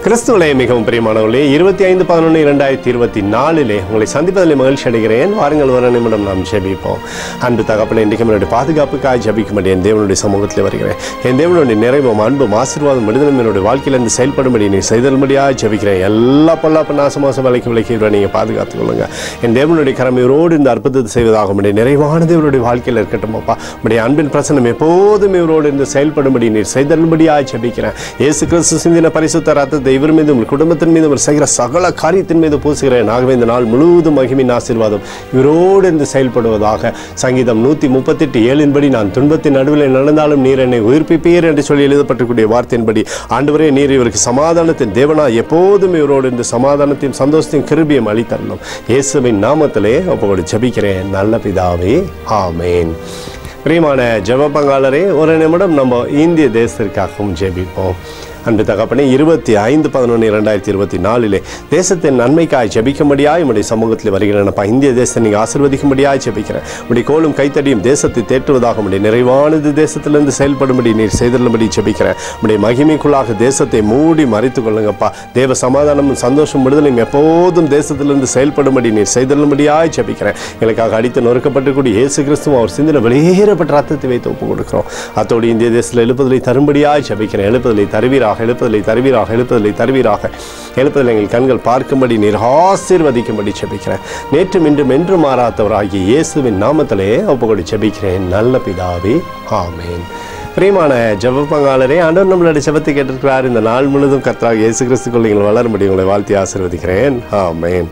கிறிஸ்துவிலே மிகவும் பிரியமானவர்களே, 25/11/2024 உங்களை சந்திப்பதில் மகிழ்ச்சி அடைகிறேன். வாருங்கள், ஒரு நிமிடம் நாம் ஜெபிப்போம். அன்பு தகப்பனே, இன்றைக்கு என்னுடைய பாதுகாப்புக்காக ஜெபிக்கும்படி என் தேவனுடைய சமூகத்தில் வருகிறேன். என் தேவனுடைய நிறைவும் அன்பும் ஆசீர்வாதம் விடுதலும் என்னுடைய வாழ்க்கையிலிருந்து செயல்படும்படி நீ செய்தல்படியாக ஜெபிக்கிறேன். எல்லா பொல்லாப்பு நாசமாசம் விலைக்கு நீங்கள் பாதுகாத்துக் கொள்ளுங்க. என் தேவனுடைய கரம் இவரோடு இந்த அற்புதத்தை செய்வதாக உடைய நிறைவான தேவனுடைய வாழ்க்கையில் இருக்கட்டும். அப்பா, உடைய அன்பின் பிரசனம் எப்போதும் இவரோடு இருந்து செயல்படும்படி நீர் செய்தல்படியாக ஜெபிக்கிறேன். இயேசு கிறிஸ்து சிந்தின பரிசுத்த ரத்தத்தை இவர் மீது, உங்கள் குடும்பத்தின் மீது, அவர் செய்கிற சகல காரியத்தின் மீது பூசுகிறேன். ஆகவே இந்த நாள் முழுவதும் மகிமையின் ஆசீர்வாதம் இவரோடு இருந்து செயல்படுவதாக. சங்கீதம் 138:7 நான் துன்பத்தின் நடுவில் நடந்தாலும் நீர் என்னை உயிர்ப்பிப்பீர் என்று சொல்லி எழுதப்பட்டிருக்கூடிய வார்த்தையின்படி ஆண்டவரே, நீர் இவருக்கு சமாதானத்தின் தேவனா எப்போதும் இவரோடு இருந்து சமாதானத்தையும் சந்தோஷத்தையும் கிருபையும் அளித்தரணும். இயேசுவின் நாமத்திலே ஒப்புக்கொண்டு ஜெபிக்கிறேன் நல்ல பிதாவே, ஆமேன். பிரியமான ஜெப பங்காளரே, ஒரு நிமிடம் நம்ம இந்திய தேசத்திற்காகவும் ஜெபிப்போம். அன்பு தகப்பனே, 25/11/2024 தேசத்தின் நன்மைக்காய் ஜெபிக்கும்படியாய் உடைய சமூகத்தில் வருகிறேன்ப்பா. இந்திய தேசத்தை நீங்கள் ஆசீர்வதிக்கும்படியாய் ஜெபிக்கிறேன். உடைய கோலும் கைத்தடியும் தேசத்தை தேற்றுவதாக உடைய நிறைவானது தேசத்திலிருந்து செயல்படும்படி நீர் செய்தல்படி ஜெபிக்கிறேன். உடைய மகிமைக்குள்ளாக தேசத்தை மூடி மறைத்து கொள்ளுங்கப்பா. தேவ சமாதானமும் சந்தோஷம் விடுதலையும் எப்போதும் தேசத்திலிருந்து செயல்படும்படி நீர் செய்தல்படியாய் ஜெபிக்கிறேன். எங்களுக்காக அடித்து நொறுக்கப்பட்டிருக்கூடிய இயேசு கிறிஸ்துவும் அவர் சிந்தின வெளியேறப்பட்ட ரத்தத்தை வைத்து ஒப்புக் கொடுக்கிறோம். அத்தோடு இந்திய தேசத்தில் எழுப்புதலை தரும்படியாய் ஜெபிக்கிறேன். எழுப்புதலை தருவீராக, எழுப்புதலை தருவீராக, எழுப்புதலை தருவீராக. எழுப்புதலை எங்கள் கண்கள் பார்க்கும்படி நீர் ஆசீர்வதிக்கும்படி ஜெபிக்கிறேன். நேற்றும் இன்றும் என்று மாறாதவராகிய இயேசுவின் நாமத்திலே ஒப்புக்கொண்டு ஜெபிக்கிறேன் நல்ல பிதாவே, ஆமேன். பிரியமான ஜெப பங்காளரே, ஆண்டவர் நம்மளுடைய ஜெபத்தை கேட்டிருக்கிறார். இந்த நாள் முழுவதும் கர்த்தராகிய இயேசு கிறிஸ்துக்குள் நீங்கள் வளரும்படி உங்களை வாழ்த்தி ஆசீர்வதிக்கிறேன். ஆமேன்.